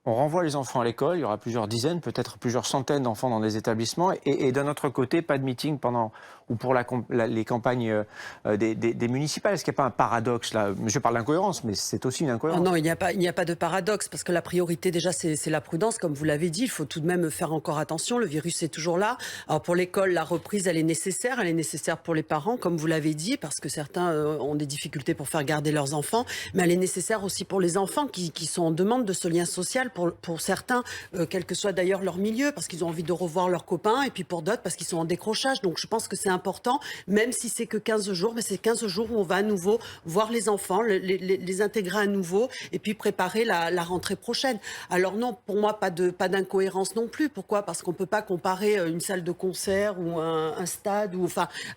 on renvoie les enfants à l'école, il y aura plusieurs dizaines, peut-être plusieurs centaines d'enfants dans des établissements, et d'un autre côté, pas de meeting pendant ou pour les campagnes des municipales. Est-ce qu'il n'y a pas un paradoxe là? Monsieur parle d'incohérence, mais c'est aussi une Oh incohérence. non, il n'y a pas de paradoxe, parce que la priorité déjà c'est la prudence, comme vous l'avez dit. Il faut tout de même faire encore attention, le virus est toujours là. Alors pour l'école, la reprise elle est nécessaire pour les parents, comme vous l'avez dit, parce que certains ont des difficultés pour faire garder leurs enfants, mais elle est nécessaire aussi pour les enfants qui sont en demande de ce lien social, pour certains, quel que soit d'ailleurs leur milieu, parce qu'ils ont envie de revoir leurs copains, et puis pour d'autres parce qu'ils sont en décrochage. Donc je pense que c'est important, même si c'est que 15 jours, mais c'est 15 jours où on va à nouveau voir les enfants, les intégrer à nouveau, et puis préparer la rentrée prochaine. Alors non, pour moi, pas d'incohérence non plus. Pourquoi? Parce qu'on ne peut pas comparer une salle de concert ou un stade,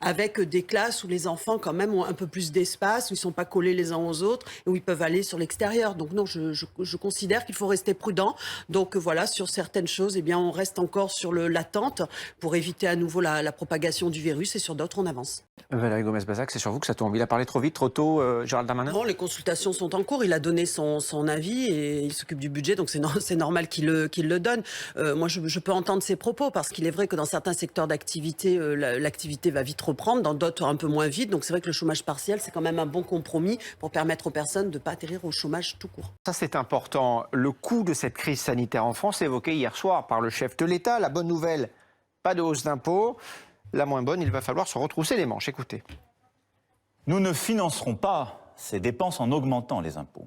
avec des classes où les enfants quand même ont un peu plus d'espace, où ils ne sont pas collés les uns aux autres, et où ils peuvent aller sur l'extérieur. Donc non, je considère qu'il faut rester prudent. Donc voilà, sur certaines choses, eh bien, on reste encore sur l'attente pour éviter à nouveau la propagation du virus, et sur d'autres, on avance. Valérie Gomez-Bazac, c'est sur vous que ça tombe. Il a parlé trop vite, trop tôt, Gérald Darmanin? Non, les consultations sont en cours. Il a donné son avis et il s'occupe du budget, donc c'est normal qu'il le donne. Moi, je peux entendre ses propos, parce qu'il est vrai que dans certains secteurs d'activité, l'activité va vite reprendre, dans d'autres un peu moins vite. Donc c'est vrai que le chômage partiel, c'est quand même un bon compromis pour permettre aux personnes de ne pas atterrir au chômage tout court. Ça, c'est important. Le coût de cette crise sanitaire en France, évoqué hier soir par le chef de l'État. La bonne nouvelle, pas de hausse d'impôts. La moins bonne, il va falloir se retrousser les manches. Écoutez. Nous ne financerons pas ces dépenses en augmentant les impôts.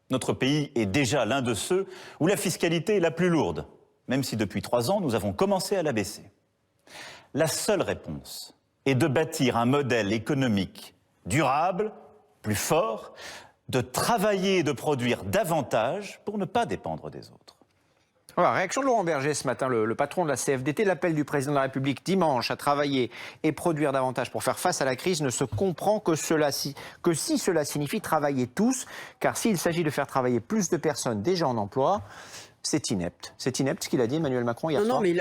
Notre pays est déjà l'un de ceux où la fiscalité est la plus lourde, même si depuis 3 ans, nous avons commencé à la baisser. La seule réponse est de bâtir un modèle économique durable, plus fort, de travailler et de produire davantage pour ne pas dépendre des autres. Voilà, réaction de Laurent Berger ce matin, le patron de la CFDT. L'appel du président de la République dimanche à travailler et produire davantage pour faire face à la crise ne se comprend que si cela signifie travailler tous. Car s'il s'agit de faire travailler plus de personnes déjà en emploi, c'est inepte. C'est inepte ce qu'il a dit Emmanuel Macron hier soir. Non, mais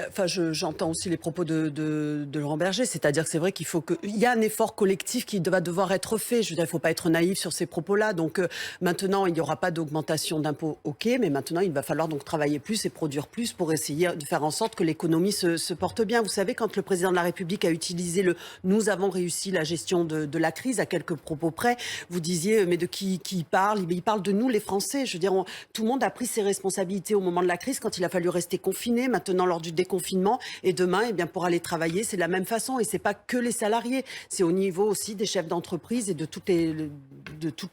j'entends aussi les propos de Laurent Berger. C'est-à-dire que c'est vrai qu'il y a un effort collectif qui va devoir être fait. Je veux dire, il ne faut pas être naïf sur ces propos-là. Donc maintenant, il n'y aura pas d'augmentation d'impôts, ok, mais maintenant, il va falloir donc travailler plus et produire plus pour essayer de faire en sorte que l'économie se porte bien. Vous savez, quand le président de la République a utilisé nous avons réussi la gestion de la crise à quelques propos près, vous disiez, mais de qui il parle? Il parle de nous, les Français. Je veux dire, tout le monde a pris ses responsabilités au moment de la crise, quand il a fallu rester confiné, maintenant lors du déconfinement, et demain, eh bien, pour aller travailler, c'est de la même façon, et c'est pas que les salariés, c'est au niveau aussi des chefs d'entreprise et de tous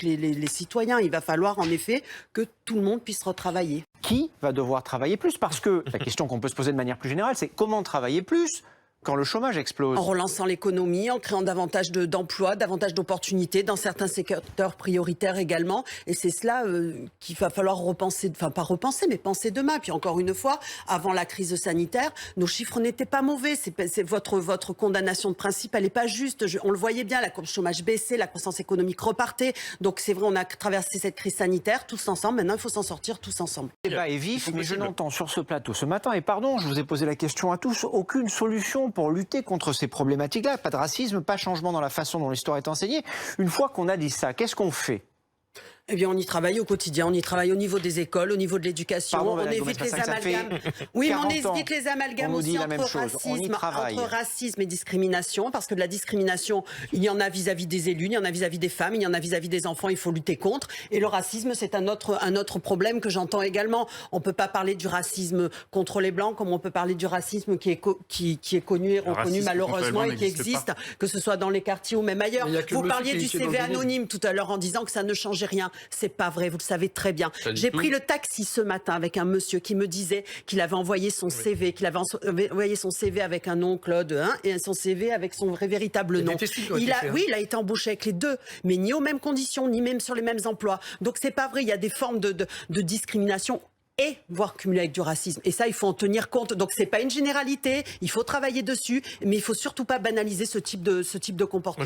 les citoyens. Il va falloir en effet que tout le monde puisse retravailler. Qui va devoir travailler plus? Parce que la question qu'on peut se poser de manière plus générale, c'est comment travailler plus quand le chômage explose? En relançant l'économie, en créant davantage d'emplois, davantage d'opportunités dans certains secteurs prioritaires également. Et c'est cela qu'il va falloir repenser, enfin pas repenser, mais penser demain. Puis encore une fois, avant la crise sanitaire, nos chiffres n'étaient pas mauvais. C'est votre condamnation de principe, elle n'est pas juste. On le voyait bien, la courbe chômage baissait, la croissance économique repartait. Donc c'est vrai, on a traversé cette crise sanitaire tous ensemble. Maintenant, il faut s'en sortir tous ensemble. Le débat est vif, mais je n'entends sur ce plateau ce matin, et pardon, je vous ai posé la question à tous, aucune solution pour lutter contre ces problématiques-là. Pas de racisme, pas de changement dans la façon dont l'histoire est enseignée. Une fois qu'on a dit ça, qu'est-ce qu'on fait? Eh bien, on y travaille au quotidien, on y travaille au niveau des écoles, au niveau de l'éducation, Pardon, on Valérie évite les Gomez-Bazac, ça fait amalgames. Oui, mais on 40 ans évite les amalgames qu'on nous dit aussi la même chose. On y travaille. entre racisme et discrimination, parce que de la discrimination, il y en a vis-à-vis des élus, il y en a vis-à-vis des femmes, il y en a vis-à-vis des enfants, il faut lutter contre. Et le racisme, c'est un autre problème que j'entends également. On ne peut pas parler du racisme contre les Blancs, comme on peut parler du racisme qui est connu et reconnu malheureusement et qui existe, que ce soit dans les quartiers ou même ailleurs. Vous parliez du CV anonyme tout à l'heure en disant que ça ne changeait rien. C'est pas vrai. Vous le savez très bien. J'ai pris le taxi ce matin avec un monsieur qui me disait qu'il avait envoyé son CV, avec un nom Claude et son CV avec son vrai véritable nom. Il a été embauché avec les deux, mais ni aux mêmes conditions, ni même sur les mêmes emplois. Donc c'est pas vrai. Il y a des formes de discrimination et voire cumulé avec du racisme. Et ça, il faut en tenir compte. Donc c'est pas une généralité. Il faut travailler dessus, mais il faut surtout pas banaliser ce type de comportement.